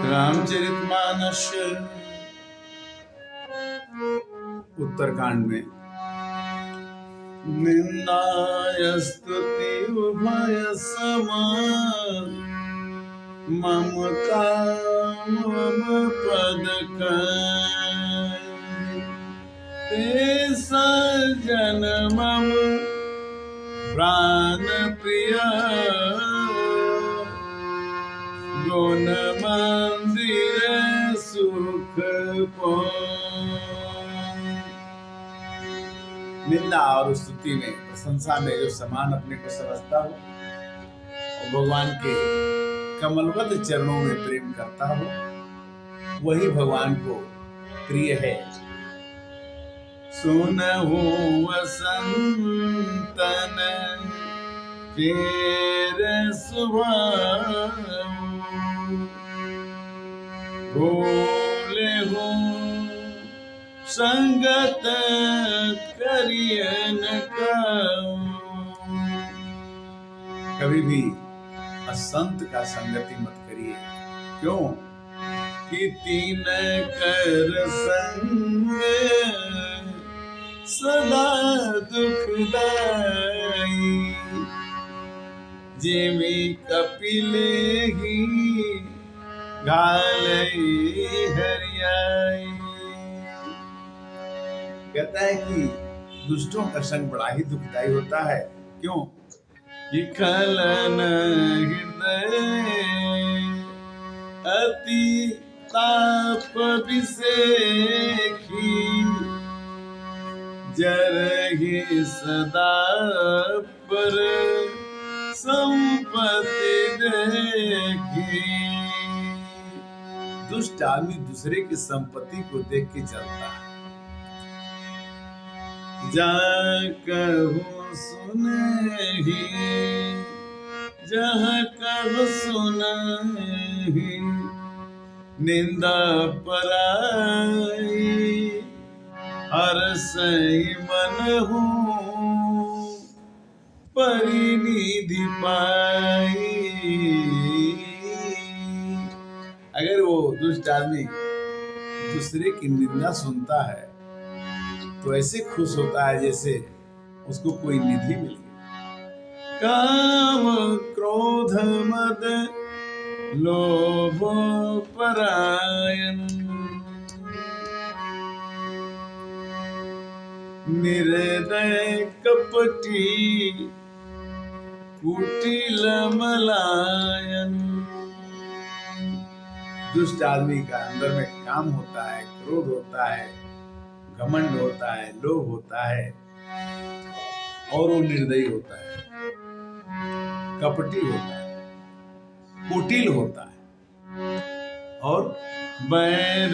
रामचरितमानस उत्तरकांड में निंदाय स्तुति उभय समान मम काम पद ते सजन मम प्राण प्रिय गुण मंदिर सुख निंदा और स्तुति में प्रशंसा में जो समान अपने को समझता हो और भगवान के कमलवत चरणों में प्रेम करता हो वही भगवान को प्रिय है। सुनहु वसंतन केर सुभाव भोले हो संगत करियन काऊ। कभी भी असंत का संगति मत करिए। क्यों कि तीन कर संग सदा दुखदाई जिमी कपिले ही घालई हरियाई। कहता है कि दुष्टों का संग बड़ा ही दुखदाई होता है। क्यों कि खलन हृदय अति ताप विसेखी जरहि सदा पर संपत्ति देखी। दुष्ट आदमी दूसरे की संपत्ति को देख के चलता है। जा कहूँ सुनहि जहाँ कहूँ सुनहि निंदा पराई हर सही मन हूँ परिनिधि पाई। अगर वो दुष्ट आदमी दूसरे की निंदा सुनता है तो ऐसे खुश होता है जैसे उसको कोई निधि मिल गई। काम क्रोध मद लोभ परायण निर्दय कपटी कुटिल मलायन। दुष्ट आदमी का अंदर में काम होता है, क्रोध होता है, घमंड होता है, लोभ होता है और वो निर्दयी होता है, कपटी होता है, कुटिल होता है और बैर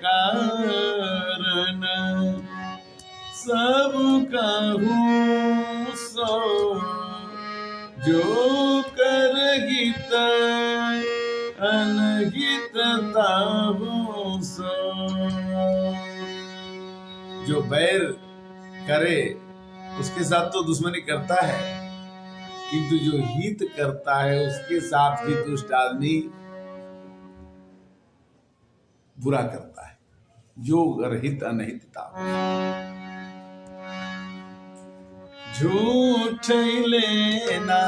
कारण सब कहूँ सो जो कर हित अनहित ताहू सो। जो बैर करे उसके साथ तो दुश्मनी करता है, किंतु जो हित करता है उसके साथ भी दुष्ट आदमी बुरा करता है। जो हित अनहितता झूठ लेना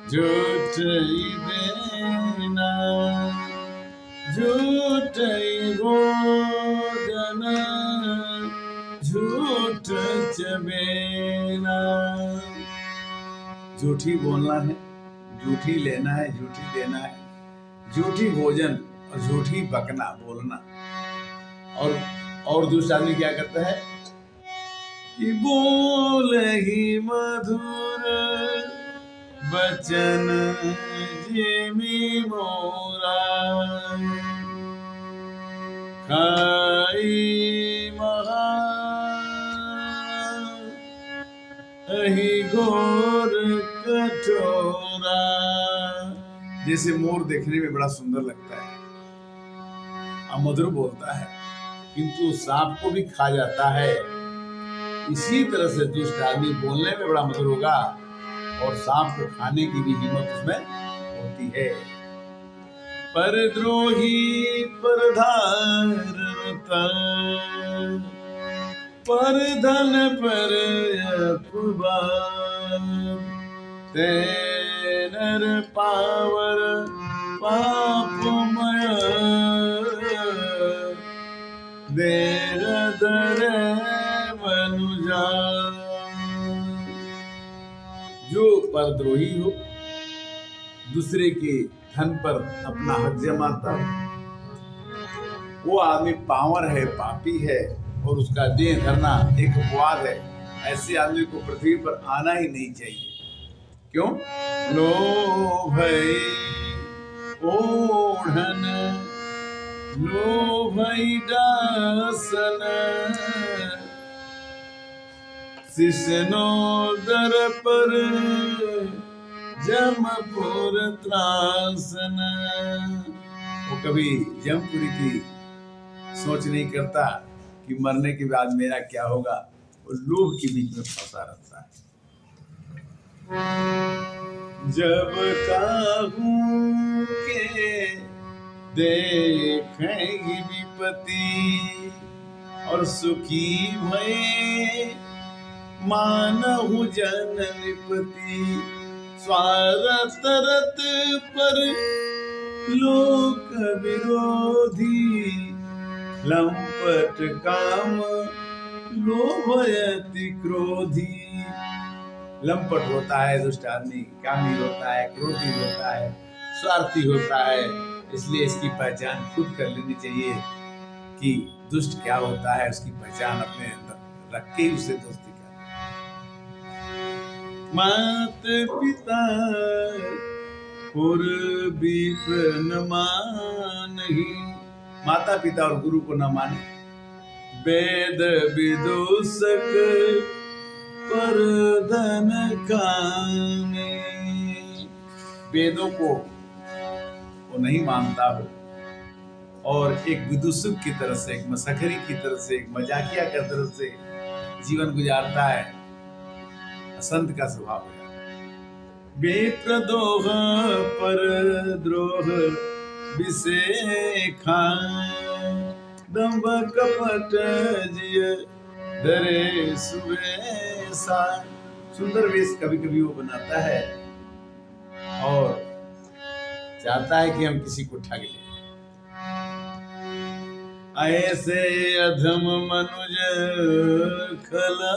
झूठ देना झूठ भोजन झूठ चबेना। झूठी बोलना है, झूठी लेना है, झूठी देना है, झूठी भोजन और झूठी बकना बोलना। और दूसरा आदमी क्या करता है कि बोल ही मधुर बचन जिमी मोरा खाई महा अहि घोर कठोरा। जैसे मोर देखने में बड़ा सुंदर लगता है, मधुर बोलता है, किंतु सांप को भी खा जाता है। इसी तरह से दुष्ट आदमी बोलने में बड़ा मधुर होगा और सांप को खाने की भी हिम्मत उसमें होती है। परद्रोही परधारता, पर धन पर अपमान, ते नर पावर पापमय, देह धरे मनुजा। जो परद्रोही हो, दूसरे के धन पर अपना हक जमाता हो, वो आदमी पावर है, पापी है, और उसका देह धरना एक अपवाद है। ऐसे आदमी को पृथ्वी पर आना ही नहीं चाहिए। क्यों? लोभ ओढ़न, लोभ दासन, शिष्नो दर पर जमपुर त्रासन। वो कभी जमपुरी की सोच नहीं करता कि मरने के बाद मेरा क्या होगा। वो लोभ के बीच में फंसा रहता है। जब काहू के देखेंगी विपत्ति, और सुखी भये मानहु जन निपति, स्वार्थ रत पर लोक विरोधी, लंपट काम लोभयति क्रोधी। लंपट होता है दुष्ट आदमी, कामी होता है, क्रोधी होता है, स्वार्थी होता है। इसलिए इसकी पहचान खुद कर लेनी चाहिए कि दुष्ट क्या होता है। उसकी पहचान अपने अंदर रख के उससे दोस्ती कर। मात पिता पूर्वी न मानहि, माता पिता और गुरु को न माने। वेद विदूषक पर धन कामे, वेदों को वो नहीं मानता हो, और एक विदूषक की तरह से, एक मसखरी की तरह से, एक मजाकिया की तरह से जीवन गुजारता है। असंत का स्वभाव है। विप्रदोह पर द्रोह विषेखा, दंभ कपट जिय धरे सुवेशा। सुंदर वेश कभी कभी वो बनाता है और चाहता है कि हम किसी को ठग लें। ऐसे अधम मनुज खला,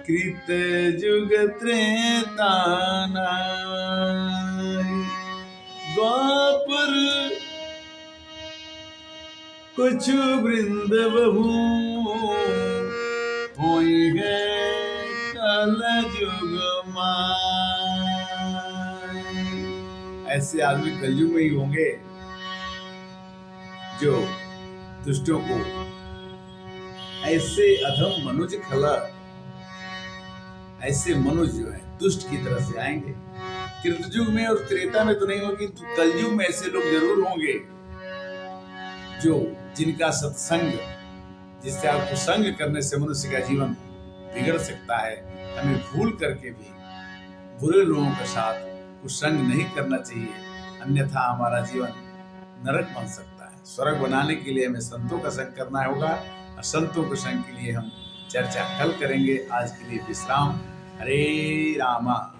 कृत जुग त्रेता नाई। द्वापर कुछ वृंद बहु, होई है कल जुग माई। ऐसे आदमी कलयुग में ही होंगे जो दुष्टों को, ऐसे अधम मनुज खला, ऐसे मनुष्य जो है दुष्ट की तरह से आएंगे। कृतयुग में और त्रेता में तो नहीं होगी, तो कलयुग में ऐसे लोग जरूर होंगे जो जिनका सत्संग, जिससे आपको संग करने से मनुष्य का जीवन बिगड़ सकता है। हमें भूल करके भी बुरे लोगों के साथ कुछ संग नहीं करना चाहिए, अन्यथा हमारा जीवन नरक बन सकता है। स्वर्ग बनाने के लिए हमें संतों का संग करना होगा, और संतों के संग के लिए हम चर्चा कल करेंगे। आज के लिए विश्राम। हरे रामा।